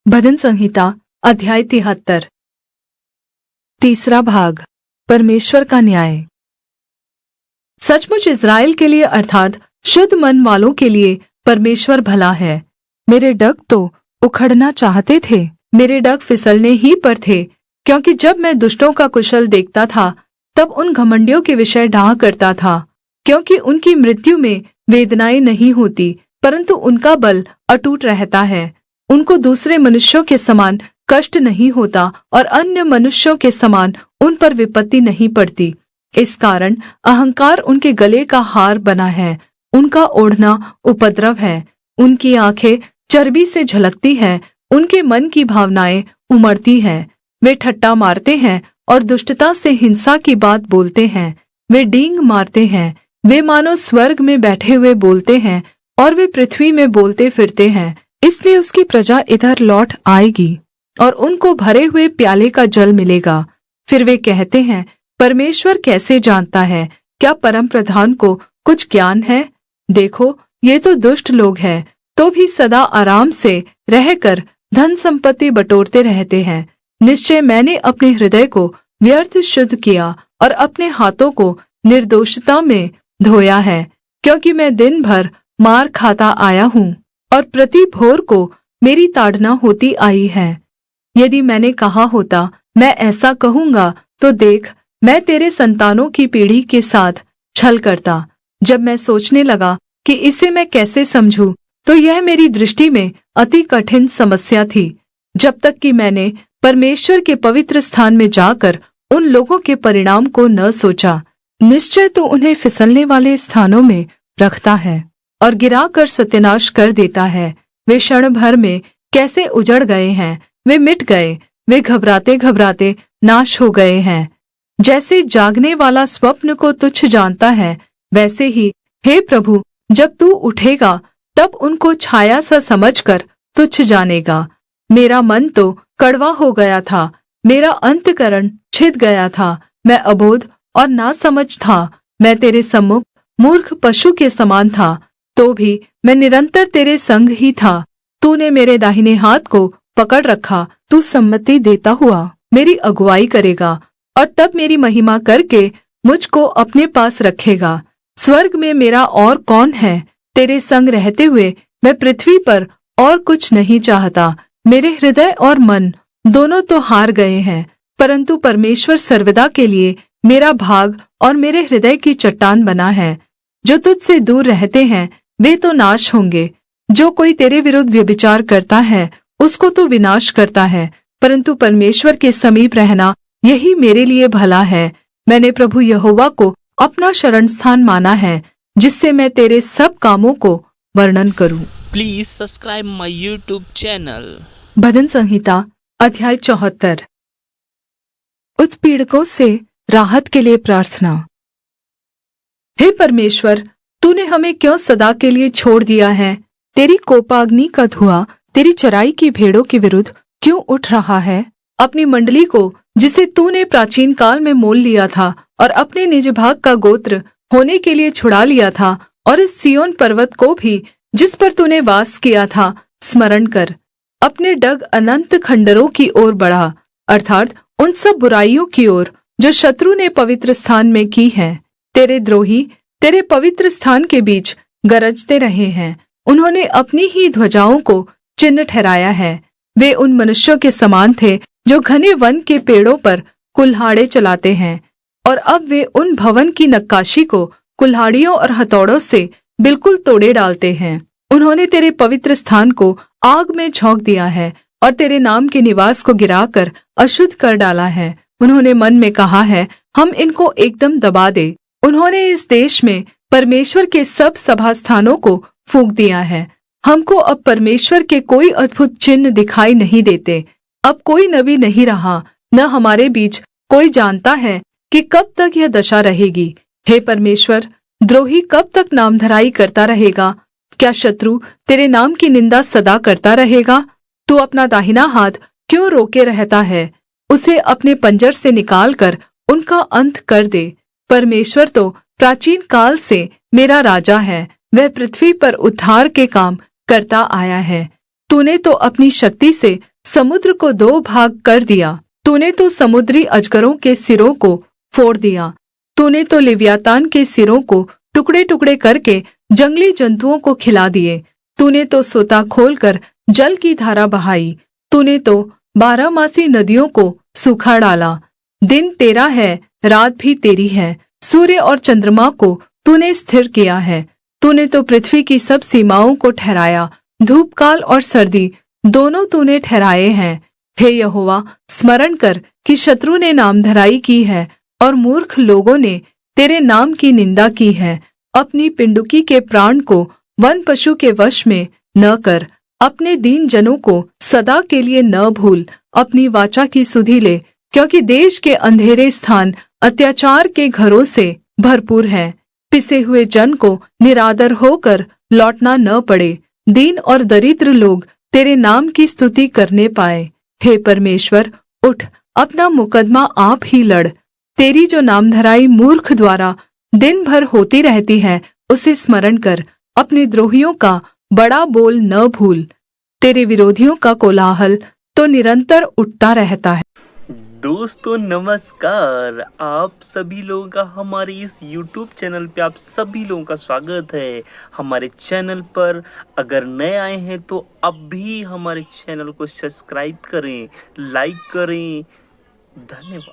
भजन संहिता अध्याय 73। तीसरा भाग। परमेश्वर का न्याय। सचमुच इस्राएल के लिए अर्थात शुद्ध मन वालों के लिए परमेश्वर भला है। मेरे डग तो उखड़ना चाहते थे, मेरे डग फिसलने ही पर थे, क्योंकि जब मैं दुष्टों का कुशल देखता था तब उन घमंडियों के विषय डाह करता था, क्योंकि उनकी मृत्यु में वेदनाएं नहीं होती, परंतु उनका बल अटूट रहता है। उनको दूसरे मनुष्यों के समान कष्ट नहीं होता और अन्य मनुष्यों के समान उन पर विपत्ति नहीं पड़ती। इस कारण अहंकार उनके गले का हार बना है, उनका ओढ़ना उपद्रव है। उनकी आंखें चर्बी से झलकती हैं, उनके मन की भावनाएं उमड़ती हैं। वे ठट्टा मारते हैं और दुष्टता से हिंसा की बात बोलते हैं। वे डींग मारते हैं, वे मानो स्वर्ग में बैठे हुए बोलते हैं और वे पृथ्वी में बोलते फिरते हैं। इसलिए उसकी प्रजा इधर लौट आएगी और उनको भरे हुए प्याले का जल मिलेगा। फिर वे कहते हैं, परमेश्वर कैसे जानता है? क्या परम प्रधान को कुछ ज्ञान है? देखो, ये तो दुष्ट लोग हैं, तो भी सदा आराम से रहकर धन संपत्ति बटोरते रहते हैं। निश्चय मैंने अपने हृदय को व्यर्थ शुद्ध किया और अपने हाथों को निर्दोषता में धोया है, क्योंकि मैं दिन भर मार खाता आया हूँ और प्रति भोर को मेरी ताड़ना होती आई है। यदि मैंने कहा होता मैं ऐसा कहूँगा, तो देख, मैं तेरे संतानों की पीढ़ी के साथ छल करता। जब मैं सोचने लगा कि इसे मैं कैसे समझूं, तो यह मेरी दृष्टि में अति कठिन समस्या थी, जब तक कि मैंने परमेश्वर के पवित्र स्थान में जाकर उन लोगों के परिणाम को न सोचा। निश्चय तो उन्हें फिसलने वाले स्थानों में रखता है और गिराकर सत्यानाश कर देता है। वे क्षण भर में कैसे उजड़ गए हैं, वे मिट गए, वे घबराते घबराते नाश हो गए हैं। जैसे जागने वाला स्वप्न को तुच्छ जानता है, वैसे ही हे प्रभु, जब तू उठेगा तब उनको छाया सा समझकर तुच्छ जानेगा। मेरा मन तो कड़वा हो गया था, मेरा अंतकरण छिद गया था। मैं अबोध और नासमझ था, मैं तेरे सम्मुख मूर्ख पशु के समान था, तो भी मैं निरंतर तेरे संग ही था। तूने मेरे दाहिने हाथ को पकड़ रखा, तू सम्मति देता हुआ मेरी अगुवाई करेगा और तब मेरी महिमा करके मुझको अपने पास रखेगा। स्वर्ग में मेरा और कौन है? तेरे संग रहते हुए मैं पृथ्वी पर और कुछ नहीं चाहता। मेरे हृदय और मन दोनों तो हार गए हैं, परंतु परमेश्वर सर्वदा के लिए मेरा भाग और मेरे हृदय की चट्टान बना है। जो तुझसे दूर रहते हैं वे तो नाश होंगे। जो कोई तेरे विरुद्ध व्यभिचार करता है उसको तो विनाश करता है, परंतु परमेश्वर के समीप रहना यही मेरे लिए भला है। मैंने प्रभु यहोवा को अपना शरणस्थान माना है, जिससे मैं तेरे सब कामों को वर्णन करूं। Please subscribe my YouTube channel. भजन संहिता अध्याय 74। उत्पीड़कों से राहत के लिए प्रार्थना। हे परमेश्वर, तूने हमें क्यों सदा के लिए छोड़ दिया है? तेरी कोपाग्नि का धुआं तेरी चराई की भेड़ों के विरुद्ध क्यों उठ रहा है? अपनी मंडली को, जिसे तूने प्राचीन काल में मोल लिया था और अपने निज भाग का गोत्र होने के लिए छुड़ा लिया था, और इस सिय्योन पर्वत को भी, जिस पर तूने वास किया था, स्मरण कर। अपने डग अनंत खंडरों की ओर बढ़ा, अर्थात उन सब बुराइयों की ओर जो शत्रु ने पवित्र स्थान में की है। तेरे द्रोही तेरे पवित्र स्थान के बीच गरजते रहे हैं, उन्होंने अपनी ही ध्वजाओं को चिन्ह ठहराया है। वे उन मनुष्यों के समान थे जो घने वन के पेड़ों पर कुल्हाड़े चलाते हैं, और अब वे उन भवन की नक्काशी को कुल्हाड़ियों और हथौड़ों से बिल्कुल तोड़े डालते हैं। उन्होंने तेरे पवित्र स्थान को आग में झोंक दिया है और तेरे नाम के निवास को गिराकर अशुद्ध कर डाला है। उन्होंने मन में कहा है, हम इनको एकदम दबा दे। उन्होंने इस देश में परमेश्वर के सब सभा स्थानों को फूंक दिया है। हमको अब परमेश्वर के कोई अद्भुत चिन्ह दिखाई नहीं देते। अब कोई नबी नहीं रहा, न हमारे बीच कोई जानता है कि कब तक यह दशा रहेगी। हे परमेश्वर, द्रोही कब तक नामधराई करता रहेगा? क्या शत्रु तेरे नाम की निंदा सदा करता रहेगा? तू अपना दाहिना हाथ क्यों रोके रहता है? उसे अपने पंजर से निकालकर उनका अंत कर दे। परमेश्वर तो प्राचीन काल से मेरा राजा है, वह पृथ्वी पर उद्धार के काम करता आया है। तूने तो अपनी शक्ति से समुद्र को 2 भाग कर दिया। तूने तो समुद्री अजगरों के सिरों को फोड़ दिया। तूने तो लिव्यातान के सिरों को टुकड़े टुकड़े करके जंगली जंतुओं को खिला दिए। तूने तो सोता खोलकर जल की धारा बहाई। तूने तो 12मासी नदियों को सूखा डाला। दिन तेरा है, रात भी तेरी है। सूर्य और चंद्रमा को तूने स्थिर किया है। तूने तो पृथ्वी की सब सीमाओं को ठहराया। धूपकाल और सर्दी दोनों तूने ठहराए हैं। हे यहोवा, स्मरण कर कि शत्रु ने नामधराई की है और मूर्ख लोगों ने तेरे नाम की निंदा की है। अपनी पिंडुकी के प्राण को वन पशु के वश में न कर। अपने दीन जनों को सदा के लिए न भूल। अपनी वाचा की सुधि ले, क्योंकि देश के अंधेरे स्थान अत्याचार के घरों से भरपूर है। पिसे हुए जन को निरादर होकर लौटना न पड़े। दीन और दरिद्र लोग तेरे नाम की स्तुति करने पाए। हे परमेश्वर, उठ, अपना मुकदमा आप ही लड़। तेरी जो नामधराई मूर्ख द्वारा दिन भर होती रहती है, उसे स्मरण कर। अपने द्रोहियों का बड़ा बोल न भूल। तेरे विरोधियों का कोलाहल तो निरंतर उठता रहता है। दोस्तों नमस्कार, आप सभी लोगों का हमारे इस YouTube चैनल पे आप सभी लोगों का स्वागत है। हमारे चैनल पर अगर नए आए हैं तो अभी हमारे चैनल को सब्सक्राइब करें, लाइक करें। धन्यवाद।